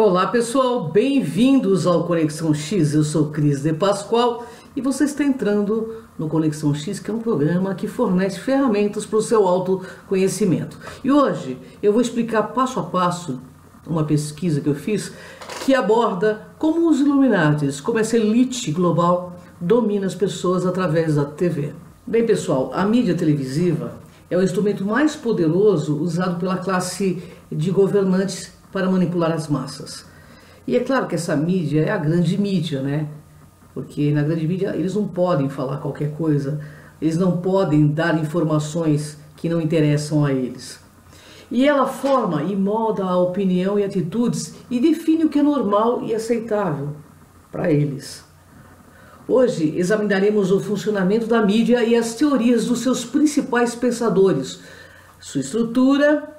Olá pessoal, bem-vindos ao Conexão X, eu sou Cris de Pascoal e você está entrando no Conexão X, que é um programa que fornece ferramentas para o seu autoconhecimento. E hoje eu vou explicar passo a passo uma pesquisa que eu fiz que aborda como os Illuminatis, como essa elite global domina as pessoas através da TV. Bem pessoal, a mídia televisiva é o instrumento mais poderoso usado pela classe de governantes para manipular as massas. E é claro que essa mídia é a grande mídia, né? Porque na grande mídia eles não podem falar qualquer coisa, eles não podem dar informações que não interessam a eles. E ela forma e molda a opinião e atitudes e define o que é normal e aceitável para eles. Hoje examinaremos o funcionamento da mídia e as teorias dos seus principais pensadores, sua estrutura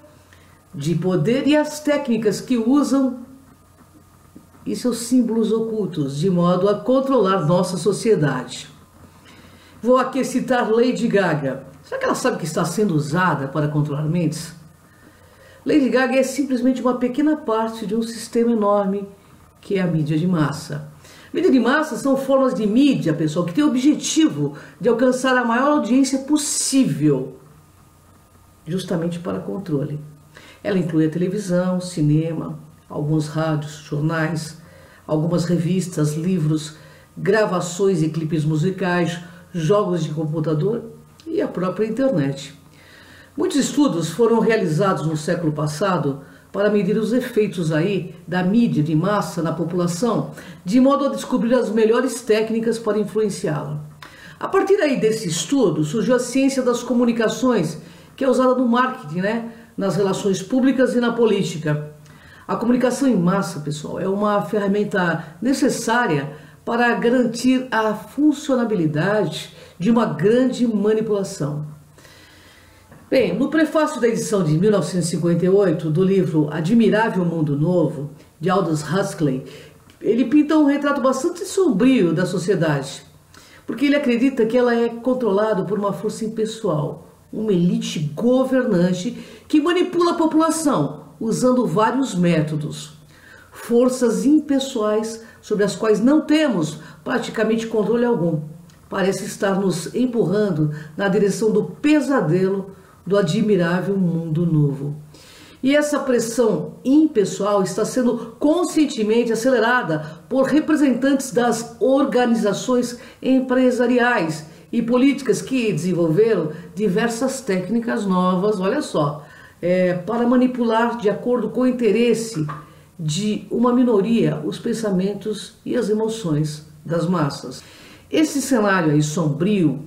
de poder e as técnicas que usam e seus símbolos ocultos, de modo a controlar nossa sociedade. Vou aqui citar Lady Gaga. Será que ela sabe que está sendo usada para controlar mentes? Lady Gaga é simplesmente uma pequena parte de um sistema enorme que é a mídia de massa. Mídia de massa são formas de mídia, pessoal, que tem o objetivo de alcançar a maior audiência possível, justamente para controle. Ela inclui a televisão, cinema, alguns rádios, jornais, algumas revistas, livros, gravações e clipes musicais, jogos de computador e a própria internet. Muitos estudos foram realizados no século passado para medir os efeitos da mídia de massa na população, de modo a descobrir as melhores técnicas para influenciá-la. A partir desse estudo surgiu a ciência das comunicações, que é usada no marketing, nas relações públicas e na política. A comunicação em massa, pessoal, é uma ferramenta necessária para garantir a funcionabilidade de uma grande manipulação. Bem, no prefácio da edição de 1958 do livro Admirável Mundo Novo, de Aldous Huxley, ele pinta um retrato bastante sombrio da sociedade, porque ele acredita que ela é controlada por uma força impessoal, uma elite governante que manipula a população usando vários métodos, forças impessoais sobre as quais não temos praticamente controle algum. Parece estar nos empurrando na direção do pesadelo do admirável mundo novo. E essa pressão impessoal está sendo conscientemente acelerada por representantes das organizações empresariais e políticas que desenvolveram diversas técnicas novas, olha só, para manipular de acordo com o interesse de uma minoria os pensamentos e as emoções das massas. Esse cenário sombrio,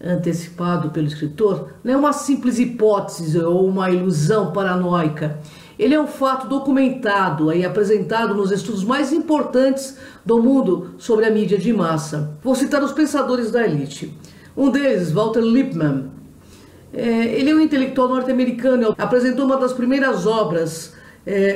antecipado pelo escritor, não é uma simples hipótese ou uma ilusão paranoica. Ele é um fato documentado e apresentado nos estudos mais importantes do mundo sobre a mídia de massa. Vou citar os pensadores da elite. Um deles, Walter Lippmann. Ele é um intelectual norte-americano, apresentou uma das primeiras obras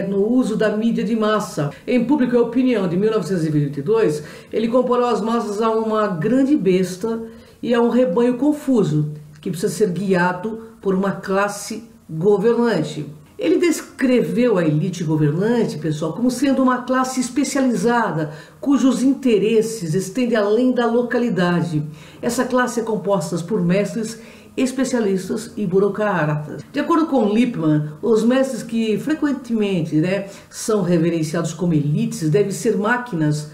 no uso da mídia de massa. Em Público e Opinião, de 1922, ele comparou as massas a uma grande besta e a um rebanho confuso, que precisa ser guiado por uma classe governante. Ele descreveu a elite governante, pessoal, como sendo uma classe especializada, cujos interesses estendem além da localidade. Essa classe é composta por mestres, especialistas e burocratas. De acordo com Lippmann, os mestres que frequentemente são reverenciados como elites devem ser máquinas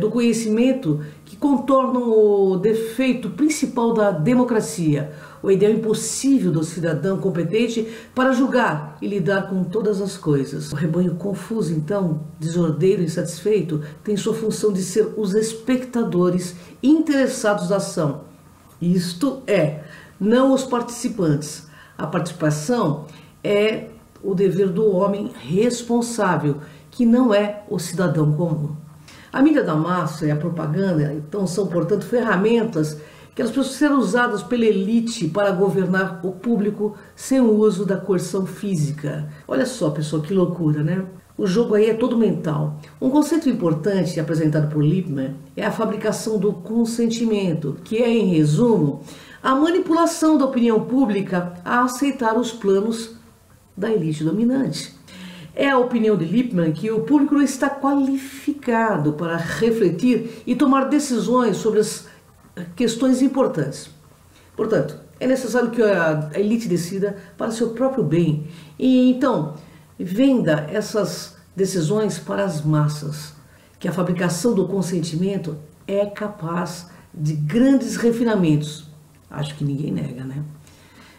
do conhecimento que contornam o defeito principal da democracia, o ideal impossível do cidadão competente para julgar e lidar com todas as coisas. O rebanho confuso, então, desordeiro e insatisfeito, tem sua função de ser os espectadores interessados da ação. Isto é, não os participantes. A participação é o dever do homem responsável, que não é o cidadão comum. A mídia da massa e a propaganda, então, são, portanto, ferramentas que elas precisam ser usadas pela elite para governar o público sem o uso da coerção física. Olha só, pessoal, que loucura, né? O jogo é todo mental. Um conceito importante apresentado por Lippmann é a fabricação do consentimento, que é, em resumo, a manipulação da opinião pública a aceitar os planos da elite dominante. É a opinião de Lippmann que o público não está qualificado para refletir e tomar decisões sobre as questões importantes. Portanto, é necessário que a elite decida para seu próprio bem e então venda essas decisões para as massas, que a fabricação do consentimento é capaz de grandes refinamentos. Acho que ninguém nega, né?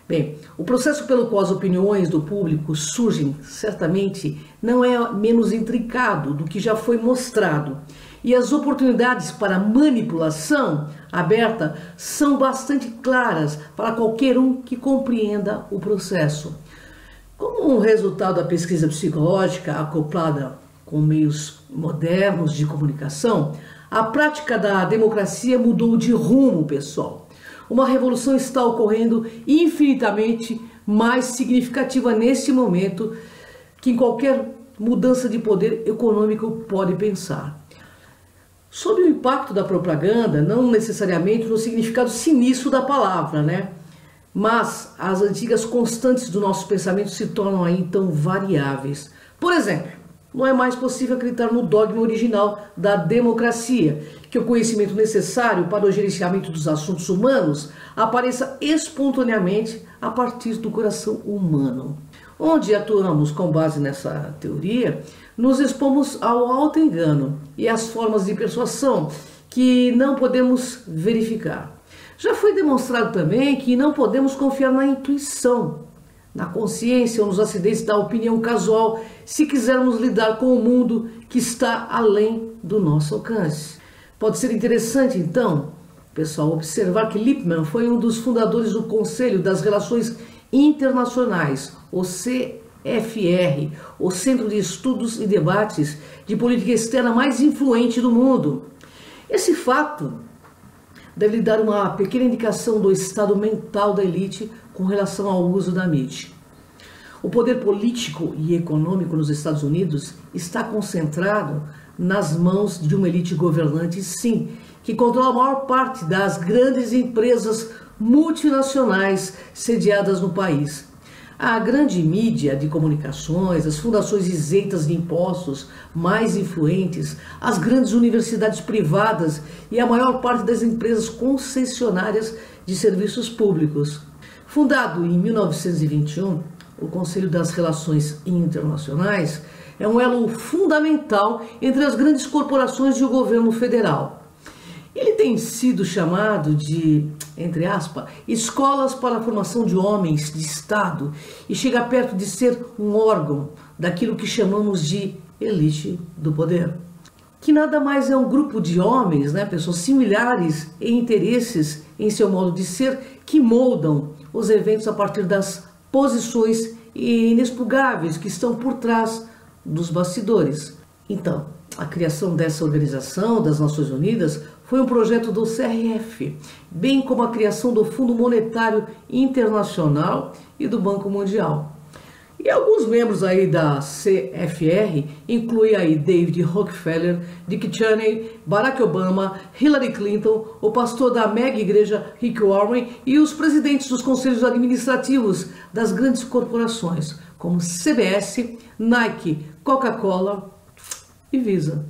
Bem, o processo pelo qual as opiniões do público surgem certamente não é menos intricado do que já foi mostrado. E as oportunidades para manipulação aberta são bastante claras para qualquer um que compreenda o processo. Como um resultado da pesquisa psicológica acoplada com meios modernos de comunicação, a prática da democracia mudou de rumo, pessoal. Uma revolução está ocorrendo infinitamente mais significativa neste momento que em qualquer mudança de poder econômico pode pensar. Sob o impacto da propaganda, não necessariamente no significado sinistro da palavra, né? Mas as antigas constantes do nosso pensamento se tornam aí então variáveis. Por exemplo, não é mais possível acreditar no dogma original da democracia, que o conhecimento necessário para o gerenciamento dos assuntos humanos apareça espontaneamente a partir do coração humano. Onde atuamos com base nessa teoria, nos expomos ao auto-engano e às formas de persuasão que não podemos verificar. Já foi demonstrado também que não podemos confiar na intuição, na consciência ou nos acidentes da opinião casual se quisermos lidar com o mundo que está além do nosso alcance. Pode ser interessante, então, pessoal, observar que Lippmann foi um dos fundadores do Conselho das Relações Internacionais, o CFR, o Centro de Estudos e Debates de Política Externa mais influente do mundo. Esse fato deve lhe dar uma pequena indicação do estado mental da elite com relação ao uso da mídia. O poder político e econômico nos Estados Unidos está concentrado nas mãos de uma elite governante, sim, que controla a maior parte das grandes empresas multinacionais sediadas no país. A grande mídia de comunicações, as fundações isentas de impostos mais influentes, as grandes universidades privadas e a maior parte das empresas concessionárias de serviços públicos. Fundado em 1921, o Conselho das Relações Internacionais é um elo fundamental entre as grandes corporações e o governo federal. Ele tem sido chamado de, entre aspas, escolas para a formação de homens de Estado e chega perto de ser um órgão daquilo que chamamos de elite do poder. Que nada mais é um grupo de homens, né, pessoas similares em interesses em seu modo de ser, que moldam os eventos a partir das posições inexpugáveis que estão por trás dos bastidores. Então, a criação dessa organização das Nações Unidas foi um projeto do CRF, bem como a criação do Fundo Monetário Internacional e do Banco Mundial. E alguns membros aí da CFR incluem aí David Rockefeller, Dick Cheney, Barack Obama, Hillary Clinton, o pastor da mega igreja Rick Warren e os presidentes dos conselhos administrativos das grandes corporações, como CBS, Nike, Coca-Cola e Visa.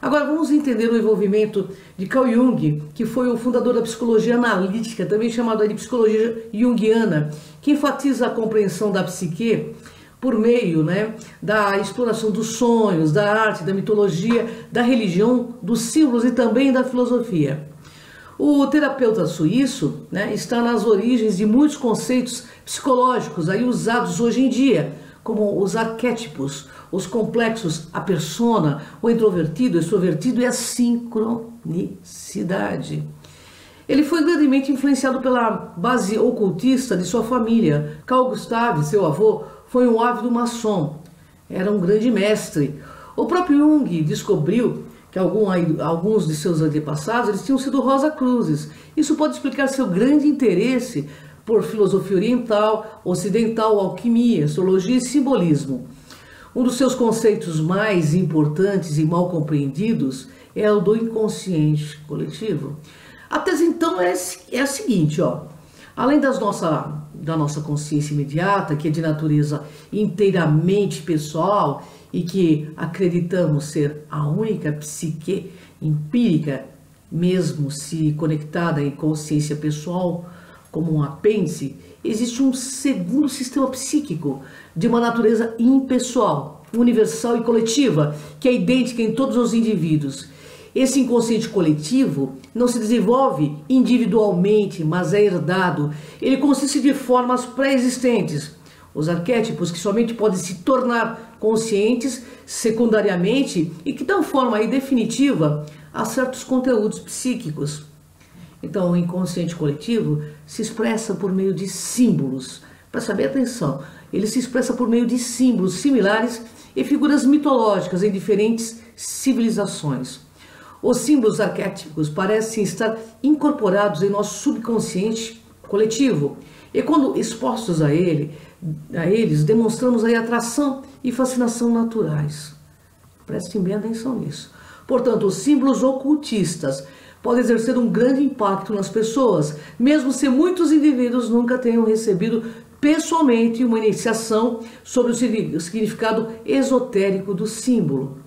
Agora vamos entender o envolvimento de Carl Jung, que foi o fundador da psicologia analítica, também chamada de psicologia junguiana, que enfatiza a compreensão da psique por meio, da exploração dos sonhos, da arte, da mitologia, da religião, dos símbolos e também da filosofia. O terapeuta suíço está nas origens de muitos conceitos psicológicos aí usados hoje em dia, como os arquétipos, os complexos, a persona, o introvertido, o extrovertido e a sincronicidade. Ele foi grandemente influenciado pela base ocultista de sua família. Carl Gustav, seu avô, foi um ávido maçom, era um grande mestre. O próprio Jung descobriu que alguns de seus antepassados eles tinham sido Rosacruzes. Isso pode explicar seu grande interesse por filosofia oriental, ocidental, alquimia, astrologia e simbolismo. Um dos seus conceitos mais importantes e mal compreendidos é o do inconsciente coletivo. A tese então é a seguinte, além das nossa da nossa consciência imediata, que é de natureza inteiramente pessoal e que acreditamos ser a única psique empírica, mesmo se conectada em consciência pessoal como um apêndice, existe um segundo sistema psíquico de uma natureza impessoal, universal e coletiva, que é idêntica em todos os indivíduos. Esse inconsciente coletivo não se desenvolve individualmente, mas é herdado. Ele consiste de formas pré-existentes. Os arquétipos que somente podem se tornar conscientes secundariamente e que dão forma aí definitiva a certos conteúdos psíquicos. Então, o inconsciente coletivo se expressa por meio de símbolos. Presta bem atenção, ele se expressa por meio de símbolos similares e figuras mitológicas em diferentes civilizações. Os símbolos arquétipos parecem estar incorporados em nosso subconsciente coletivo e quando expostos a eles, demonstramos aí atração e fascinação naturais. Prestem bem atenção nisso. Portanto, os símbolos ocultistas podem exercer um grande impacto nas pessoas, mesmo se muitos indivíduos nunca tenham recebido pessoalmente uma iniciação sobre o significado esotérico do símbolo.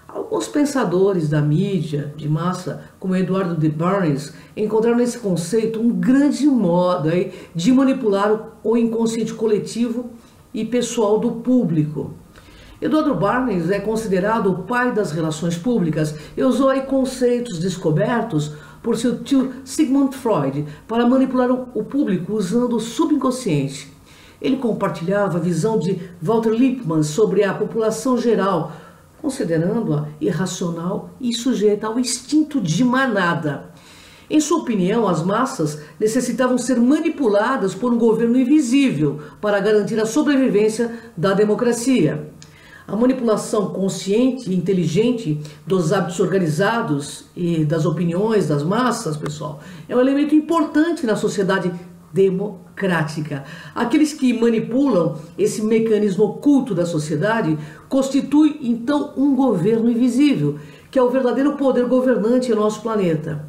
Alguns pensadores da mídia de massa, como Eduardo de Barnes, encontraram nesse conceito um grande modo aí de manipular o inconsciente coletivo e pessoal do público. Eduardo Barnes é considerado o pai das relações públicas e usou aí conceitos descobertos por seu tio Sigmund Freud para manipular o público usando o subconsciente. Ele compartilhava a visão de Walter Lippmann sobre a população geral, considerando-a irracional e sujeita ao instinto de manada. Em sua opinião, as massas necessitavam ser manipuladas por um governo invisível para garantir a sobrevivência da democracia. A manipulação consciente e inteligente dos hábitos organizados e das opiniões das massas, pessoal, é um elemento importante na sociedade democrática. Aqueles que manipulam esse mecanismo oculto da sociedade constituem, então, um governo invisível, que é o verdadeiro poder governante em nosso planeta.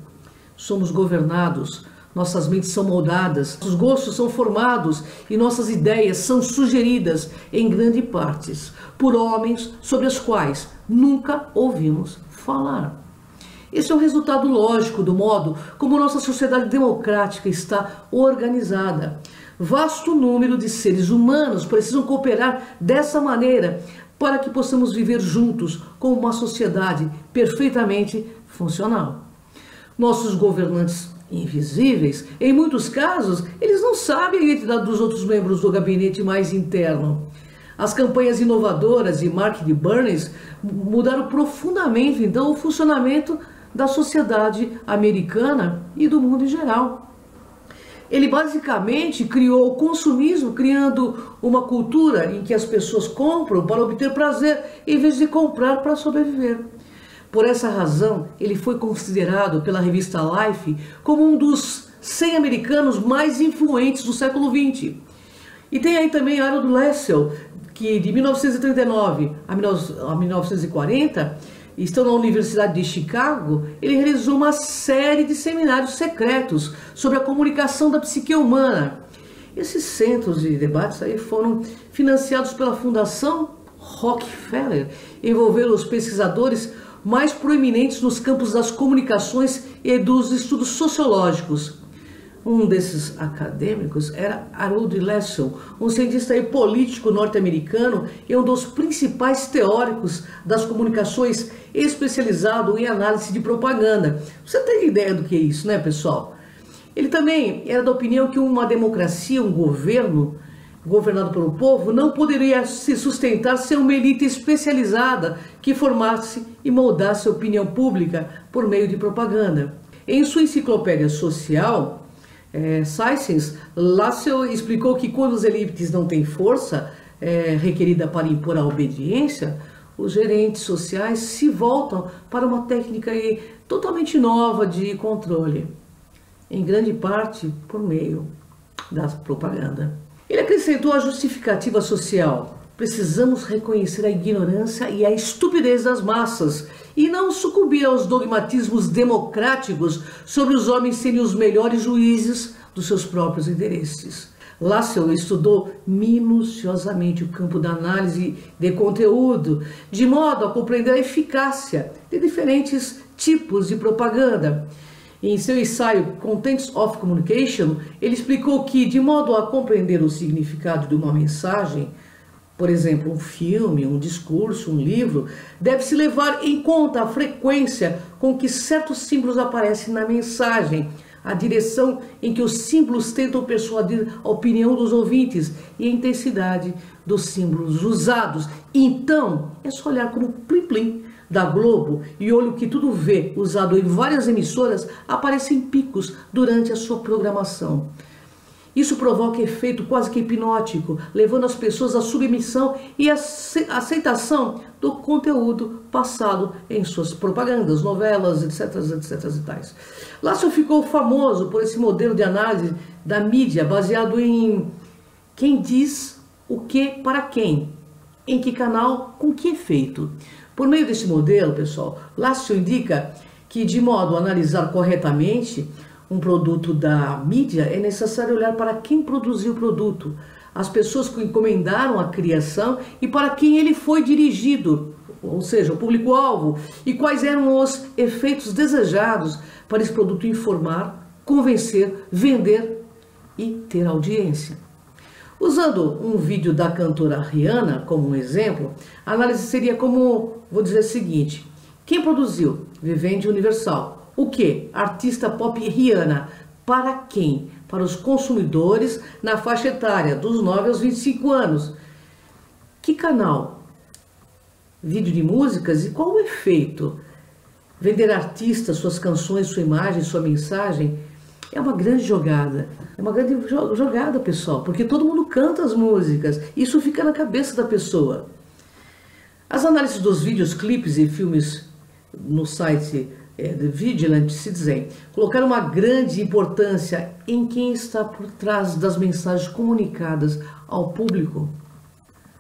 Somos governados, nossas mentes são moldadas, nossos gostos são formados e nossas ideias são sugeridas, em grande parte, por homens sobre os quais nunca ouvimos falar. Esse é o resultado lógico do modo como nossa sociedade democrática está organizada. Vasto número de seres humanos precisam cooperar dessa maneira para que possamos viver juntos como uma sociedade perfeitamente funcional. Nossos governantes invisíveis, em muitos casos, eles não sabem a identidade dos outros membros do gabinete mais interno. As campanhas inovadoras e marketing de Barnes mudaram profundamente, então, o funcionamento da sociedade americana e do mundo em geral. Ele basicamente criou o consumismo, criando uma cultura em que as pessoas compram para obter prazer, em vez de comprar para sobreviver. Por essa razão, ele foi considerado pela revista Life como um dos 100 americanos mais influentes do século XX. E tem aí também Harold Lassell, que de 1939 a 1940, estando na Universidade de Chicago, ele realizou uma série de seminários secretos sobre a comunicação da psique humana. Esses centros de debates aí foram financiados pela Fundação Rockefeller, envolvendo os pesquisadores mais proeminentes nos campos das comunicações e dos estudos sociológicos. Um desses acadêmicos era Harold Lassell, um cientista e político norte-americano e um dos principais teóricos das comunicações, especializado em análise de propaganda. Você tem ideia do que é isso, né, pessoal? Ele também era da opinião que uma democracia, um governo governado pelo povo, não poderia se sustentar sem uma elite especializada que formasse e moldasse a opinião pública por meio de propaganda. Em sua enciclopédia social, Science, Lassell explicou que quando as elites não têm força requerida para impor a obediência, os gerentes sociais se voltam para uma técnica totalmente nova de controle, em grande parte por meio da propaganda. Ele acrescentou a justificativa social: precisamos reconhecer a ignorância e a estupidez das massas e não sucumbir aos dogmatismos democráticos sobre os homens serem os melhores juízes dos seus próprios interesses. Lassell estudou minuciosamente o campo da análise de conteúdo, de modo a compreender a eficácia de diferentes tipos de propaganda. Em seu ensaio Contents of Communication, ele explicou que, de modo a compreender o significado de uma mensagem, por exemplo, um filme, um discurso, um livro, deve-se levar em conta a frequência com que certos símbolos aparecem na mensagem, a direção em que os símbolos tentam persuadir a opinião dos ouvintes e a intensidade dos símbolos usados. Então, é só olhar como o Plim Plim da Globo e Olho que Tudo Vê, usado em várias emissoras, aparece em picos durante a sua programação. Isso provoca efeito quase que hipnótico, levando as pessoas à submissão e à aceitação do conteúdo passado em suas propagandas, novelas, etc, etc e tais. Lassell ficou famoso por esse modelo de análise da mídia baseado em quem diz o que para quem, em que canal, com que efeito. Por meio desse modelo, pessoal, Lassell indica que, de modo a analisar corretamente um produto da mídia, é necessário olhar para quem produziu o produto, as pessoas que encomendaram a criação e para quem ele foi dirigido, ou seja, o público-alvo, e quais eram os efeitos desejados para esse produto informar, convencer, vender e ter audiência. Usando um vídeo da cantora Rihanna como um exemplo, a análise seria como, vou dizer o seguinte: quem produziu? Vivendi Universal. O que? Artista pop Rihanna. Para quem? Para os consumidores na faixa etária dos 9 aos 25 anos. Que canal? Vídeo de músicas? E qual o efeito? Vender artistas, suas canções, sua imagem, sua mensagem? É uma grande jogada. É uma grande jogada, pessoal, porque todo mundo canta as músicas. Isso fica na cabeça da pessoa. As análises dos vídeos, clipes e filmes no site The Vigilant Citizen colocaram uma grande importância em quem está por trás das mensagens comunicadas ao público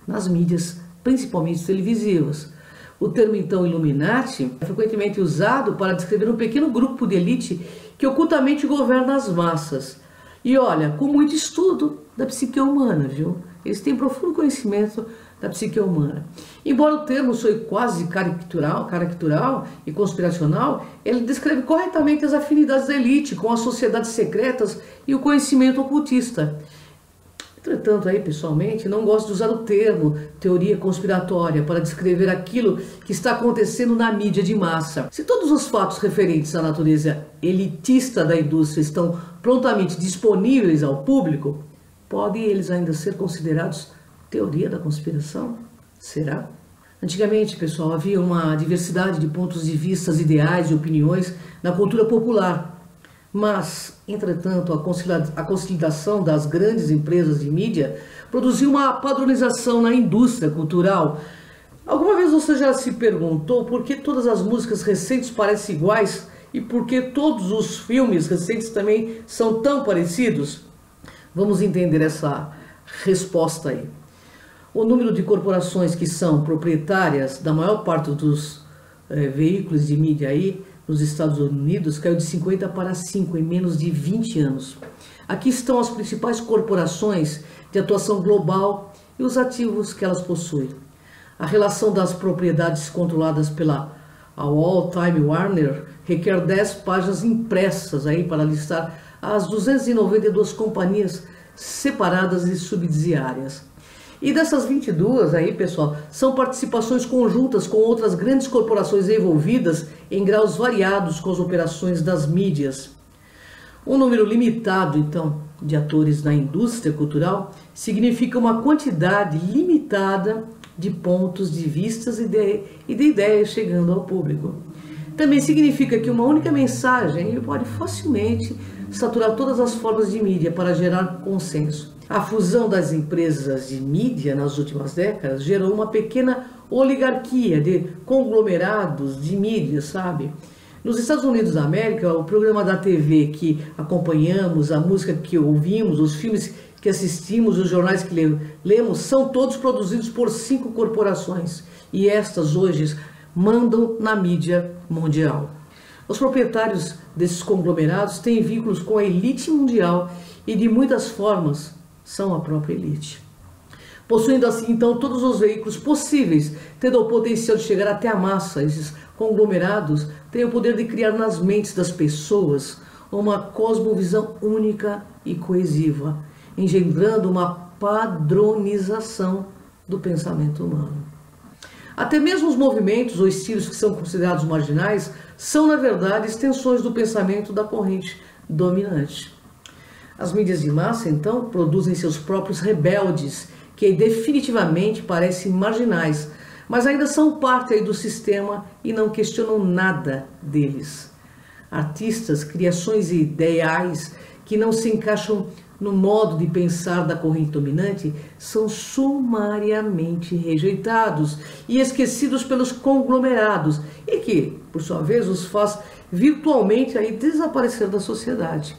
nas mídias, principalmente televisivas. O termo, então, Illuminati é frequentemente usado para descrever um pequeno grupo de elite que ocultamente governa as massas. E olha, com muito estudo da psique humana, viu? Eles têm profundo conhecimento da psique humana. Embora o termo soe quase caricatural e conspiracional, ele descreve corretamente as afinidades da elite com as sociedades secretas e o conhecimento ocultista. Entretanto, aí, pessoalmente, não gosto de usar o termo teoria conspiratória para descrever aquilo que está acontecendo na mídia de massa. Se todos os fatos referentes à natureza elitista da indústria estão prontamente disponíveis ao público, podem eles ainda ser considerados teoria da conspiração? Será? Antigamente, pessoal, havia uma diversidade de pontos de vista, ideais e opiniões na cultura popular. Mas, entretanto, a consolidação das grandes empresas de mídia produziu uma padronização na indústria cultural. Alguma vez você já se perguntou por que todas as músicas recentes parecem iguais e por que todos os filmes recentes também são tão parecidos? Vamos entender essa resposta aí. O número de corporações que são proprietárias da maior parte dos veículos de mídia aí nos Estados Unidos caiu de 50 para 5 em menos de 20 anos. Aqui estão as principais corporações de atuação global e os ativos que elas possuem. A relação das propriedades controladas pela Walt Time Warner requer 10 páginas impressas aí para listar as 292 companhias separadas e subsidiárias. E dessas 22 aí, pessoal, são participações conjuntas com outras grandes corporações envolvidas em graus variados com as operações das mídias. Um número limitado, então, de atores na indústria cultural significa uma quantidade limitada de pontos de vistas e de ideias chegando ao público. Também significa que uma única mensagem pode facilmente saturar todas as formas de mídia para gerar consenso. A fusão das empresas de mídia nas últimas décadas gerou uma pequena oligarquia de conglomerados de mídia, sabe? Nos Estados Unidos da América, o programa da TV que acompanhamos, a música que ouvimos, os filmes que assistimos, os jornais que lemos, são todos produzidos por 5 corporações. E estas hoje mandam na mídia mundial. Os proprietários desses conglomerados têm vínculos com a elite mundial e de muitas formas são a própria elite. Possuindo assim, então, todos os veículos possíveis, tendo o potencial de chegar até a massa, esses conglomerados têm o poder de criar nas mentes das pessoas uma cosmovisão única e coesiva, engendrando uma padronização do pensamento humano. Até mesmo os movimentos ou estilos que são considerados marginais são, na verdade, extensões do pensamento da corrente dominante. As mídias de massa, então, produzem seus próprios rebeldes, que definitivamente parecem marginais, mas ainda são parte aí do sistema e não questionam nada deles. Artistas, criações e ideais que não se encaixam no modo de pensar da corrente dominante são sumariamente rejeitados e esquecidos pelos conglomerados e que, por sua vez, os faz virtualmente aí desaparecer da sociedade.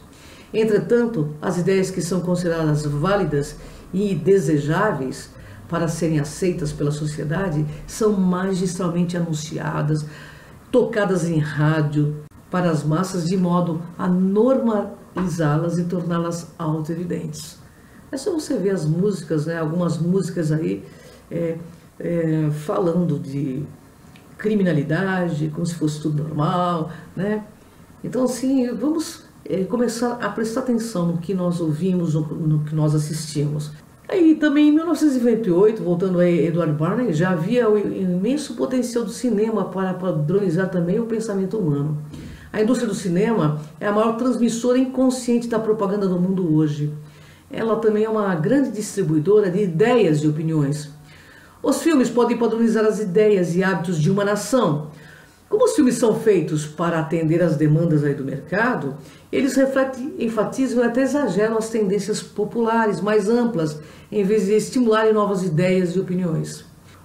Entretanto, as ideias que são consideradas válidas e desejáveis para serem aceitas pela sociedade são magistralmente anunciadas, tocadas em rádio para as massas de modo a normalizá-las e torná-las autoevidentes. É só você ver as músicas, né? Algumas músicas aí falando de criminalidade, como se fosse tudo normal, né? Então, assim, vamos começar a prestar atenção no que nós ouvimos, no que nós assistimos. Aí também em 1928, voltando a Edward Bernays, já havia o imenso potencial do cinema para padronizar também o pensamento humano. A indústria do cinema é a maior transmissora inconsciente da propaganda do mundo hoje. Ela também é uma grande distribuidora de ideias e opiniões. Os filmes podem padronizar as ideias e hábitos de uma nação. Como os filmes são feitos para atender às demandas aí do mercado, eles refletem, enfatizam e até exageram as tendências populares mais amplas, em vez de estimularem novas ideias e opiniões.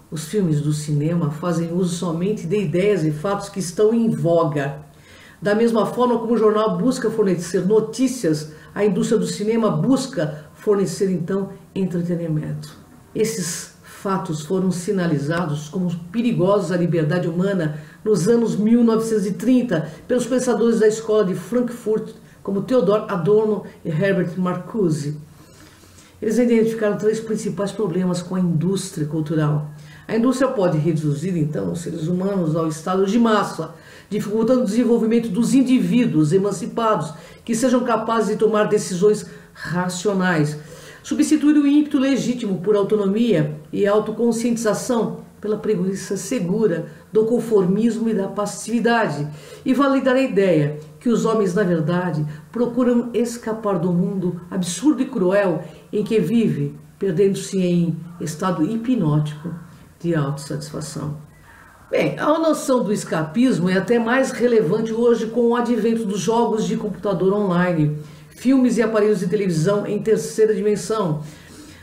Os filmes do cinema fazem uso somente de ideias e fatos que estão em voga. Da mesma forma como o jornal busca fornecer notícias, a indústria do cinema busca fornecer então entretenimento. Esses fatos foram sinalizados como perigosos à liberdade humana nos anos 1930 pelos pensadores da escola de Frankfurt, como Theodor Adorno e Herbert Marcuse. Eles identificaram 3 principais problemas com a indústria cultural. A indústria pode reduzir, então, os seres humanos ao estado de massa, dificultando o desenvolvimento dos indivíduos emancipados, que sejam capazes de tomar decisões racionais. Substituir o ímpeto legítimo por autonomia e autoconscientização pela preguiça segura do conformismo e da passividade, e validar a ideia que os homens, na verdade, procuram escapar do mundo absurdo e cruel em que vive, perdendo-se em estado hipnótico de autossatisfação. Bem, a noção do escapismo é até mais relevante hoje com o advento dos jogos de computador online, filmes e aparelhos de televisão em terceira dimensão.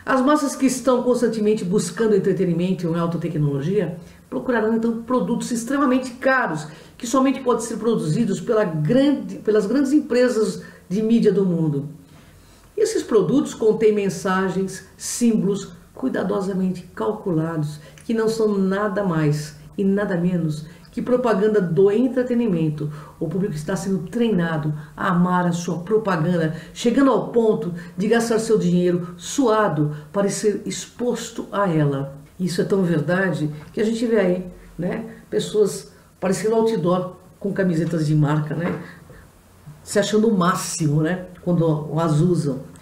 As massas que estão constantemente buscando entretenimento em alta tecnologia procurarão então produtos extremamente caros que somente podem ser produzidos pelas grandes empresas de mídia do mundo. Esses produtos contêm mensagens, símbolos cuidadosamente calculados que não são nada mais e nada menos que propaganda do entretenimento. O público está sendo treinado a amar a sua propaganda, chegando ao ponto de gastar seu dinheiro suado para ser exposto a ela. Isso é tão verdade que a gente vê aí, né, pessoas parecendo outdoor com camisetas de marca, né, se achando o máximo, né, quando as usam.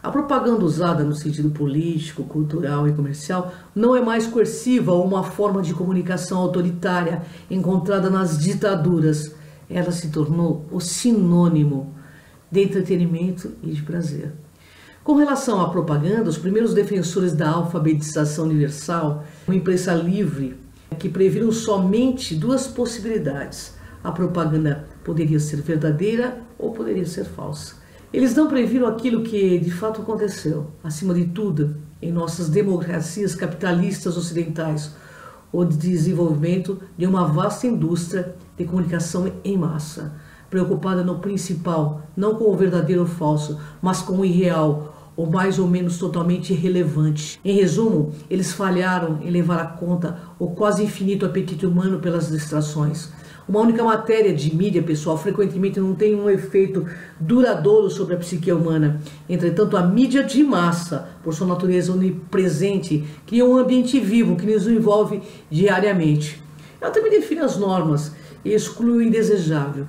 A propaganda usada no sentido político, cultural e comercial não é mais coerciva ou uma forma de comunicação autoritária encontrada nas ditaduras. Ela se tornou o sinônimo de entretenimento e de prazer. Com relação à propaganda, os primeiros defensores da alfabetização universal, uma imprensa livre, que previram somente 2 possibilidades. A propaganda poderia ser verdadeira ou poderia ser falsa. Eles não previram aquilo que de fato aconteceu, acima de tudo, em nossas democracias capitalistas ocidentais, o desenvolvimento de uma vasta indústria de comunicação em massa, preocupada no principal, não com o verdadeiro ou falso, mas com o irreal, ou mais ou menos totalmente irrelevante. Em resumo, eles falharam em levar à conta o quase infinito apetite humano pelas distrações. Uma única matéria de mídia, pessoal, frequentemente não tem um efeito duradouro sobre a psique humana. Entretanto, a mídia de massa, por sua natureza onipresente, cria um ambiente vivo que nos envolve diariamente. Ela também define as normas e exclui o indesejável.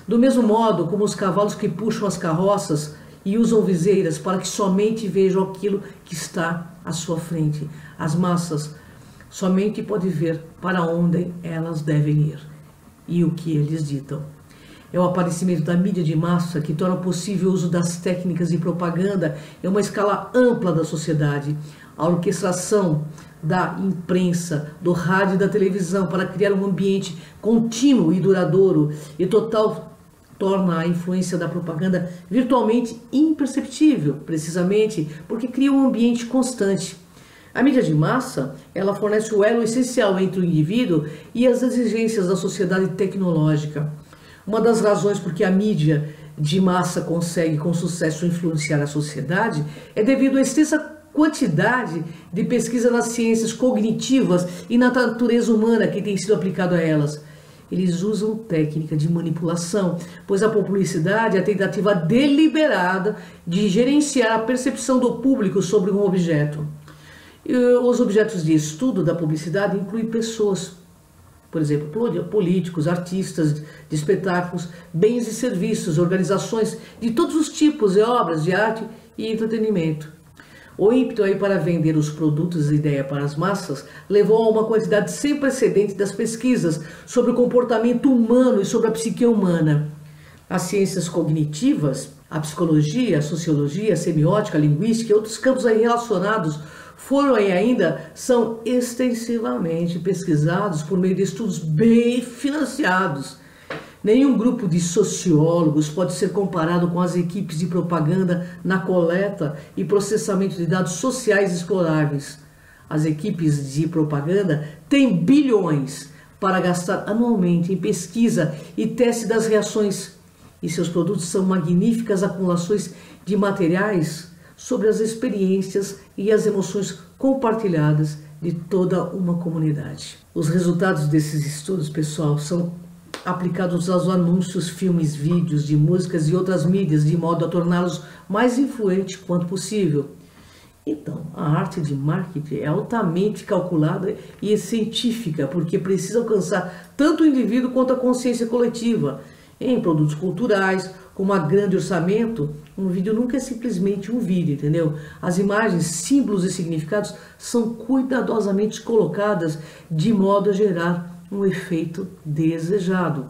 Do mesmo modo como os cavalos que puxam as carroças e usam viseiras para que somente vejam aquilo que está à sua frente. As massas somente podem ver para onde elas devem ir e o que eles ditam. É o aparecimento da mídia de massa que torna possível o uso das técnicas de propaganda em uma escala ampla da sociedade. A orquestração da imprensa, do rádio e da televisão para criar um ambiente contínuo e duradouro e total torna a influência da propaganda virtualmente imperceptível, precisamente porque cria um ambiente constante. A mídia de massa, ela fornece o elo essencial entre o indivíduo e as exigências da sociedade tecnológica. Uma das razões por que a mídia de massa consegue com sucesso influenciar a sociedade é devido à extensa quantidade de pesquisa nas ciências cognitivas e na natureza humana que tem sido aplicado a elas. Eles usam técnica de manipulação, pois a publicidade é a tentativa deliberada de gerenciar a percepção do público sobre um objeto. E os objetos de estudo da publicidade incluem pessoas, por exemplo, políticos, artistas de espetáculos, bens e serviços, organizações de todos os tipos e obras de arte e entretenimento. O ímpeto aí para vender os produtos e ideia para as massas levou a uma quantidade sem precedente das pesquisas sobre o comportamento humano e sobre a psique humana. As ciências cognitivas, a psicologia, a sociologia, a semiótica, a linguística e outros campos aí relacionados foram e ainda são extensivamente pesquisados por meio de estudos bem financiados. Nenhum grupo de sociólogos pode ser comparado com as equipes de propaganda na coleta e processamento de dados sociais exploráveis. As equipes de propaganda têm bilhões para gastar anualmente em pesquisa e teste das reações, e seus produtos são magníficas acumulações de materiais sobre as experiências e as emoções compartilhadas de toda uma comunidade. Os resultados desses estudos, pessoal, são aplicados aos anúncios, filmes, vídeos de músicas e outras mídias, de modo a torná-los mais influentes quanto possível. Então, a arte de marketing é altamente calculada e científica, porque precisa alcançar tanto o indivíduo quanto a consciência coletiva. Em produtos culturais, com um grande orçamento, um vídeo nunca é simplesmente um vídeo, entendeu? As imagens, símbolos e significados são cuidadosamente colocadas de modo a gerar um efeito desejado.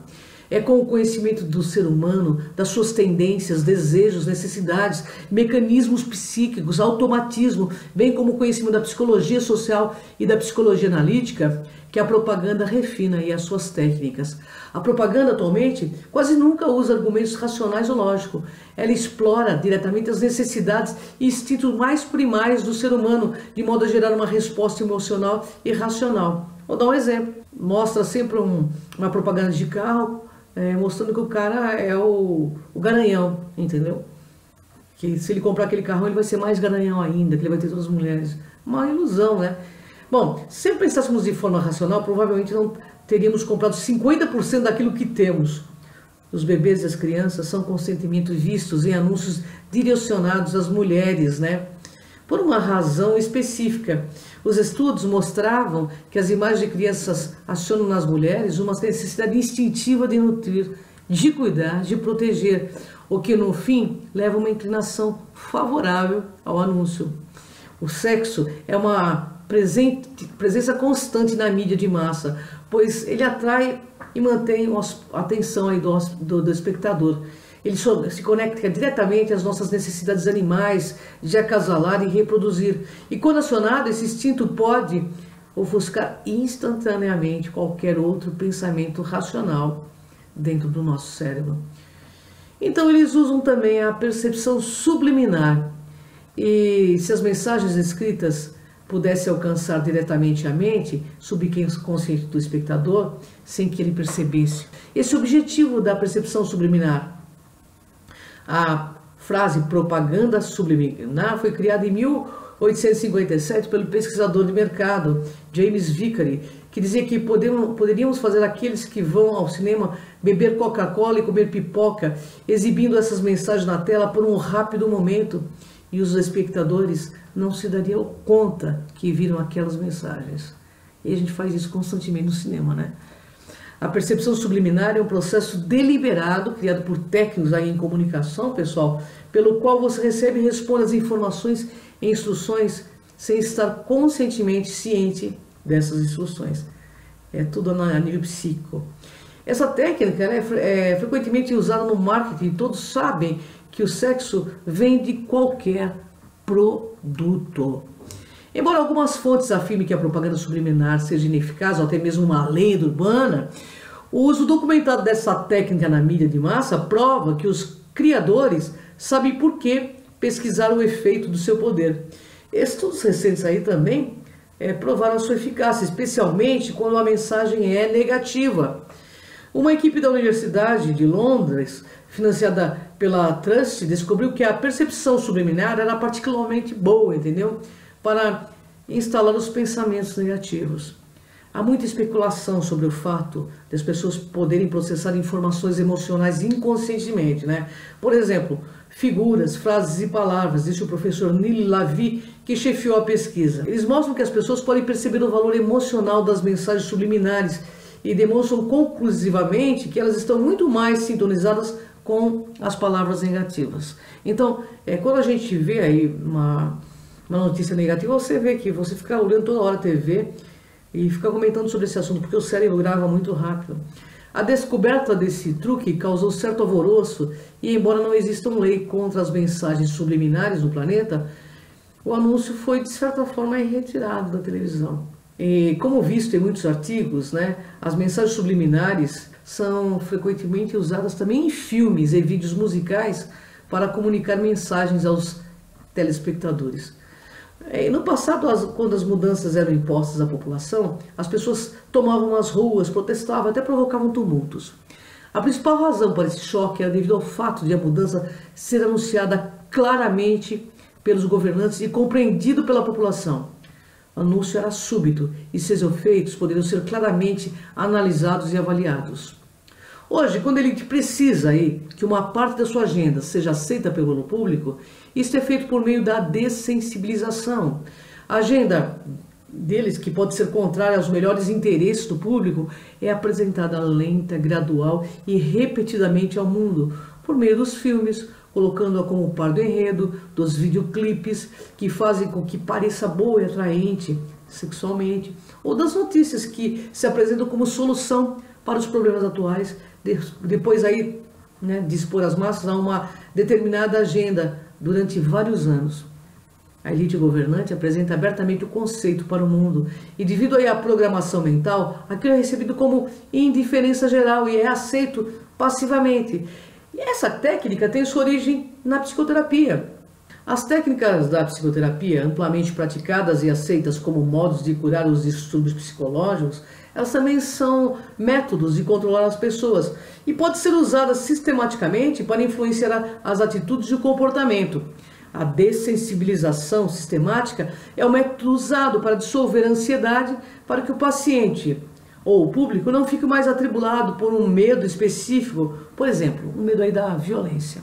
É com o conhecimento do ser humano, das suas tendências, desejos, necessidades, mecanismos psíquicos, automatismo, bem como o conhecimento da psicologia social e da psicologia analítica, que a propaganda refina aí as suas técnicas. A propaganda atualmente quase nunca usa argumentos racionais ou lógicos. Ela explora diretamente as necessidades e instintos mais primários do ser humano, de modo a gerar uma resposta emocional e racional. Vou dar um exemplo. Mostra sempre uma propaganda de carro, mostrando que o cara é o garanhão, entendeu? Que se ele comprar aquele carro, ele vai ser mais garanhão ainda, que ele vai ter todas as mulheres. Uma ilusão, né? Bom, se pensássemos de forma racional, provavelmente não teríamos comprado 50% daquilo que temos. Os bebês e as crianças são constantemente vistos em anúncios direcionados às mulheres, né? Por uma razão específica. Os estudos mostravam que as imagens de crianças acionam nas mulheres uma necessidade instintiva de nutrir, de cuidar, de proteger, o que no fim leva a uma favorável ao anúncio. O sexo é uma presença constante na mídia de massa, pois ele atrai e mantém a atenção aí do espectador. Ele se conecta diretamente às nossas necessidades animais de acasalar e reproduzir. E quando acionado, esse instinto pode ofuscar instantaneamente qualquer outro pensamento racional dentro do nosso cérebro. Então eles usam também a percepção subliminar. E se as mensagens escritas pudessem alcançar diretamente a mente, subconsciente do espectador, sem que ele percebesse. Esse é o objetivo da percepção subliminar. A frase propaganda subliminar foi criada em 1857 pelo pesquisador de mercado James Vicary, que dizia que poderíamos fazer aqueles que vão ao cinema beber Coca-Cola e comer pipoca, exibindo essas mensagens na tela por um rápido momento, e os espectadores não se dariam conta que viram aquelas mensagens. E a gente faz isso constantemente no cinema, né? A percepção subliminar é um processo deliberado, criado por técnicos aí em comunicação, pessoal, pelo qual você recebe e responde as informações e instruções sem estar conscientemente ciente dessas instruções. É tudo a nível psíquico. Essa técnica, né, é frequentemente usada no marketing. Todos sabem que o sexo vem de qualquer produto. Embora algumas fontes afirmem que a propaganda subliminar seja ineficaz ou até mesmo uma lenda urbana, o uso documentado dessa técnica na mídia de massa prova que os criadores sabem por que pesquisar o efeito do seu poder. Estudos recentes aí também provaram a sua eficácia, especialmente quando a mensagem é negativa. Uma equipe da Universidade de Londres, financiada pela Trust, descobriu que a percepção subliminar era particularmente boa, entendeu? Para instalar os pensamentos negativos. Há muita especulação sobre o fato das pessoas poderem processar informações emocionais inconscientemente, né? Por exemplo, figuras, frases e palavras, disse o professor Neil Lavie, que chefiou a pesquisa. Eles mostram que as pessoas podem perceber o valor emocional das mensagens subliminares e demonstram conclusivamente que elas estão muito mais sintonizadas com as palavras negativas. Então, quando a gente vê aí uma notícia negativa, você vê que você fica olhando toda hora a TV e fica comentando sobre esse assunto, porque o cérebro grava muito rápido. A descoberta desse truque causou certo alvoroço e, embora não exista uma lei contra as mensagens subliminares no planeta, o anúncio foi, de certa forma, retirado da televisão. E, como visto em muitos artigos, né, as mensagens subliminares são frequentemente usadas também em filmes e vídeos musicais para comunicar mensagens aos telespectadores. No passado, quando as mudanças eram impostas à população, as pessoas tomavam as ruas, protestavam, até provocavam tumultos. A principal razão para esse choque era devido ao fato de a mudança ser anunciada claramente pelos governantes e compreendido pela população. O anúncio era súbito e seus efeitos poderiam ser claramente analisados e avaliados. Hoje, quando ele precisa que uma parte da sua agenda seja aceita pelo público, isso é feito por meio da dessensibilização. A agenda deles, que pode ser contrária aos melhores interesses do público, é apresentada lenta, gradual e repetidamente ao mundo, por meio dos filmes, colocando-a como par do enredo, dos videoclipes, que fazem com que pareça boa e atraente sexualmente, ou das notícias que se apresentam como solução para os problemas atuais, depois de expor as massas a uma determinada agenda durante vários anos. A elite governante apresenta abertamente o conceito para o mundo e, devido à programação mental, aquilo é recebido como indiferença geral e é aceito passivamente. E essa técnica tem sua origem na psicoterapia. As técnicas da psicoterapia, amplamente praticadas e aceitas como modos de curar os distúrbios psicológicos, elas também são métodos de controlar as pessoas e podem ser usadas sistematicamente para influenciar as atitudes e o comportamento. A dessensibilização sistemática é o método usado para dissolver a ansiedade para que o paciente ou o público não fique mais atribulado por um medo específico, por exemplo, o medo aí da violência.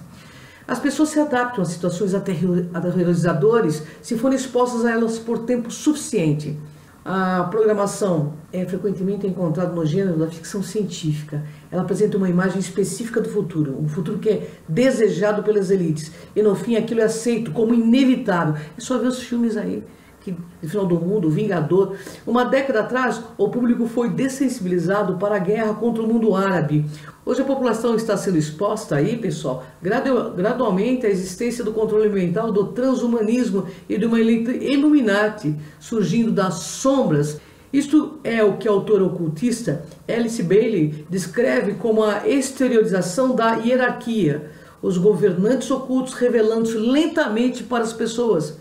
As pessoas se adaptam a situações aterrorizadoras se forem expostas a elas por tempo suficiente. A programação é frequentemente encontrada no gênero da ficção científica. Ela apresenta uma imagem específica do futuro, um futuro que é desejado pelas elites. E no fim aquilo é aceito como inevitável. É só ver os filmes aí, no final do mundo, o Vingador. Uma década atrás, o público foi dessensibilizado para a guerra contra o mundo árabe. Hoje a população está sendo exposta aí, pessoal, gradualmente à existência do controle mental, do transhumanismo e de uma elite Illuminati surgindo das sombras. Isto é o que a autora ocultista Alice Bailey descreve como a exteriorização da hierarquia, os governantes ocultos revelando-se lentamente para as pessoas.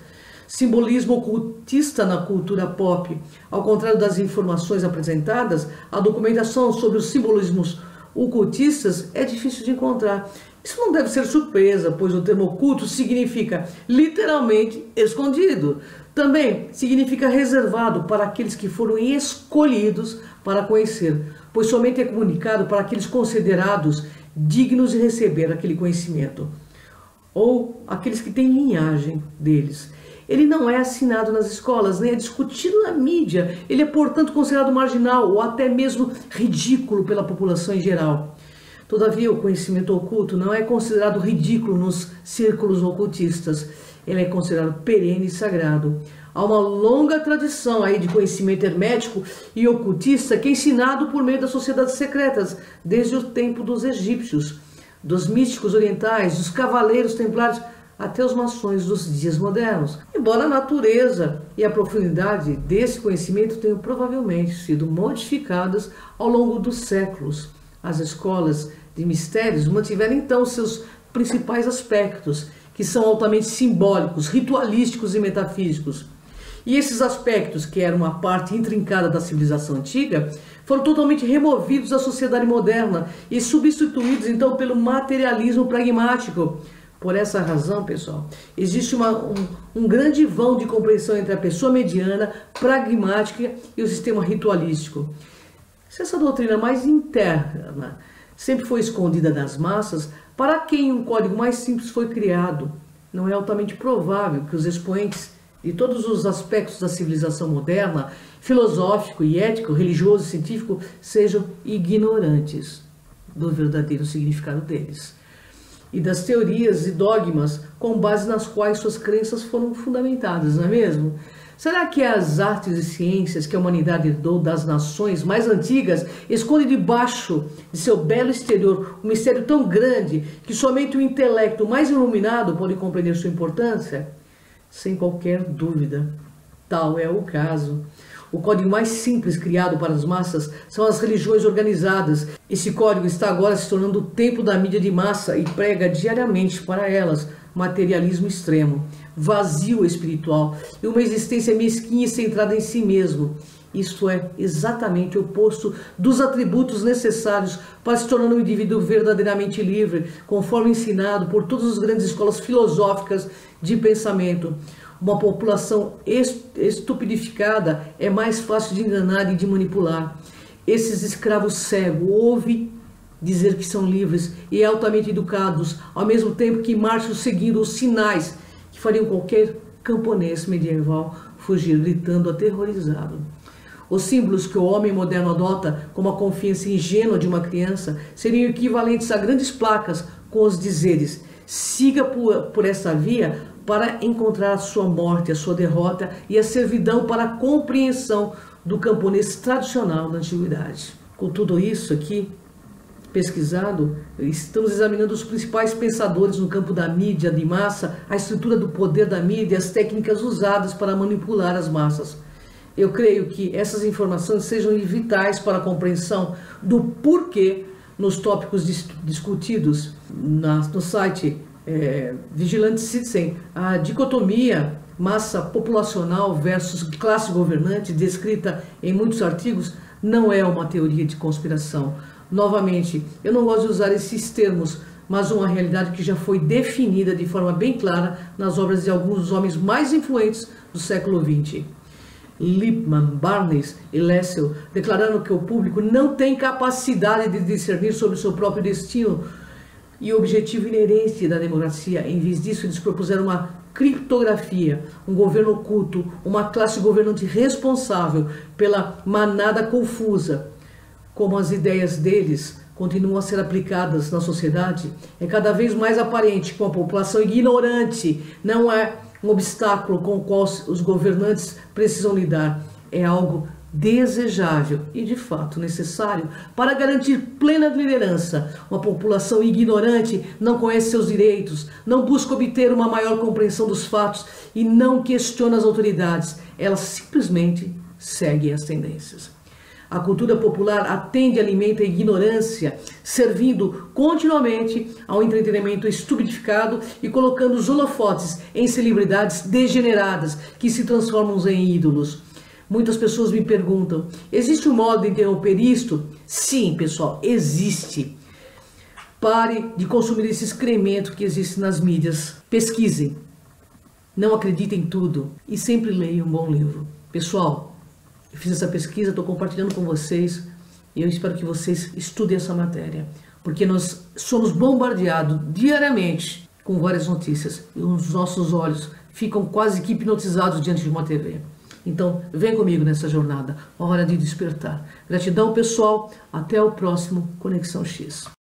Simbolismo ocultista na cultura pop. Ao contrário das informações apresentadas, a documentação sobre os simbolismos ocultistas é difícil de encontrar. Isso não deve ser surpresa, pois o termo oculto significa literalmente escondido. Também significa reservado para aqueles que foram escolhidos para conhecer, pois somente é comunicado para aqueles considerados dignos de receber aquele conhecimento, ou aqueles que têm linhagem deles. Ele não é assinado nas escolas, nem é discutido na mídia. Ele é, portanto, considerado marginal ou até mesmo ridículo pela população em geral. Todavia, o conhecimento oculto não é considerado ridículo nos círculos ocultistas. Ele é considerado perene e sagrado. Há uma longa tradição aí de conhecimento hermético e ocultista que é ensinado por meio das sociedades secretas, desde o tempo dos egípcios, dos místicos orientais, dos cavaleiros templários, até os maçons dos dias modernos. Embora a natureza e a profundidade desse conhecimento tenham provavelmente sido modificadas ao longo dos séculos, as escolas de mistérios mantiveram então seus principais aspectos, que são altamente simbólicos, ritualísticos e metafísicos. E esses aspectos, que eram uma parte intrincada da civilização antiga, foram totalmente removidos da sociedade moderna e substituídos então pelo materialismo pragmático. Por essa razão, pessoal, existe um grande vão de compreensão entre a pessoa mediana, pragmática e o sistema ritualístico. Se essa doutrina mais interna sempre foi escondida das massas, para quem um código mais simples foi criado, não é altamente provável que os expoentes de todos os aspectos da civilização moderna, filosófico e ético, religioso e científico, sejam ignorantes do verdadeiro significado deles e das teorias e dogmas com base nas quais suas crenças foram fundamentadas, não é mesmo? Será que as artes e ciências que a humanidade herdou das nações mais antigas escondem debaixo de seu belo exterior um mistério tão grande que somente o intelecto mais iluminado pode compreender sua importância? Sem qualquer dúvida, tal é o caso. O código mais simples criado para as massas são as religiões organizadas. Esse código está agora se tornando o templo da mídia de massa e prega diariamente para elas materialismo extremo, vazio espiritual e uma existência mesquinha e centrada em si mesmo. Isto é exatamente o oposto dos atributos necessários para se tornar um indivíduo verdadeiramente livre, conforme ensinado por todas as grandes escolas filosóficas de pensamento. Uma população estupidificada é mais fácil de enganar e de manipular. Esses escravos cegos ouvem dizer que são livres e altamente educados, ao mesmo tempo que marcham seguindo os sinais que fariam qualquer camponês medieval fugir gritando aterrorizado. Os símbolos que o homem moderno adota como a confiança ingênua de uma criança seriam equivalentes a grandes placas com os dizeres: siga por essa via para encontrar a sua morte, a sua derrota e a servidão para a compreensão do camponês tradicional da antiguidade. Com tudo isso aqui pesquisado, estamos examinando os principais pensadores no campo da mídia de massa, a estrutura do poder da mídia e as técnicas usadas para manipular as massas. Eu creio que essas informações sejam vitais para a compreensão do porquê nos tópicos discutidos no site Vigilante Citizen, a dicotomia massa populacional versus classe governante, descrita em muitos artigos, não é uma teoria de conspiração. Novamente, eu não gosto de usar esses termos, mas uma realidade que já foi definida de forma bem clara nas obras de alguns dos homens mais influentes do século XX. Lippmann, Barnes e Lessel declararam que o público não tem capacidade de discernir sobre o seu próprio destino e o objetivo inerente da democracia. Em vez disso, eles propuseram uma criptografia, um governo oculto, uma classe governante responsável pela manada confusa. Como as ideias deles continuam a ser aplicadas na sociedade, é cada vez mais aparente que uma população ignorante não é um obstáculo com o qual os governantes precisam lidar. É algo desejável e, de fato, necessário para garantir plena liderança. Uma população ignorante não conhece seus direitos, não busca obter uma maior compreensão dos fatos e não questiona as autoridades. Ela simplesmente segue as tendências. A cultura popular atende e alimenta a ignorância, servindo continuamente ao entretenimento estupidificado e colocando os holofotes em celebridades degeneradas que se transformam em ídolos. Muitas pessoas me perguntam, existe um modo de interromper isto? Sim, pessoal, existe. Pare de consumir esse excremento que existe nas mídias. Pesquisem. Não acreditem em tudo. E sempre leiam um bom livro. Pessoal, eu fiz essa pesquisa, estou compartilhando com vocês. E eu espero que vocês estudem essa matéria. Porque nós somos bombardeados diariamente com várias notícias. E os nossos olhos ficam quase que hipnotizados diante de uma TV. Então, vem comigo nessa jornada. Hora de despertar. Gratidão, pessoal. Até o próximo Conexão X.